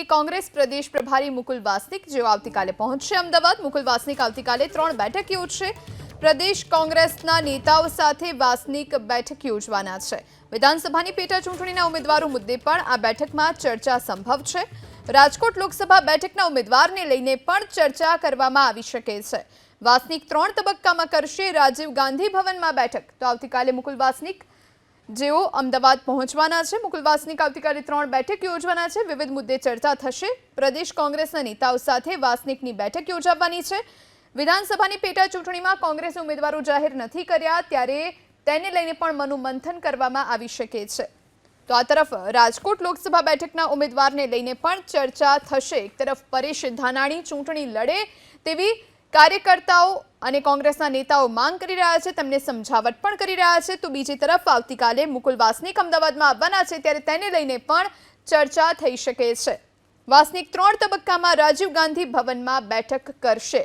કોંગ્રેસ પ્રદેશ પ્રભારી મુકુલ વાસનિક જેઓ આવતીકાલે પહોંચશે અમદાવાદ। મુકુલ વાસનિક આવતીકાલે 3 બેઠક યોજશે। પ્રદેશ કોંગ્રેસના નેતાઓ સાથે વાસનિક બેઠક યોજવાના છે। વિધાનસભાની પેટા ચૂંટણીના ઉમેદવારો મુદ્દે પણ આ બેઠકમાં ચર્ચા સંભવ છે। રાજકોટ લોકસભા બેઠકના ઉમેદવારને લઈને પણ ચર્ચા કરવામાં આવી શકે છે। વાસનિક 3 તબક્કામાં કરશે રાજીવ ગાંધી ભવનમાં બેઠક। તો આવતીકાલે મુકુલ વાસનિક જેઓ અમદાવાદ પહોંચવાના છે। મુકુલ વાસનિક આવતીકાલે 3 બેઠક યોજવાના છે। વિવિધ મુદ્દે ચર્ચા થશે। પ્રદેશ કોંગ્રેસના નેતાઓ સાથે વાસનિકની બેઠક યોજાવાની છે। વિધાનસભાની પેટા ચૂંટણીમાં કોંગ્રેસે ઉમેદવારો જાહેર નથી કર્યા ત્યારે તેને લઈને પણ મનોમંથન કરવામાં આવી શકે છે। તો આ તરફ રાજકોટ લોકસભા બેઠકના ઉમેદવારને લઈને પણ ચર્ચા થશે। એક તરફ પરેશ ધાનાણી ચૂંટણી લડે તેવી કાર્યકર્તાઓ અને કોંગ્રેસના નેતાઓ માંગ કરી રહ્યા છે, તેમને સમજાવટ પણ કરી રહ્યા છે। તો બીજી તરફ આવતીકાલે મુકુલ વાસનિક અમદાવાદમાં આવવાના છે ત્યારે તેને લઈને પણ ચર્ચા થઈ શકે છે। વાસનિક 3 તબક્કામાં રાજીવ ગાંધી ભવનમાં બેઠક કરશે।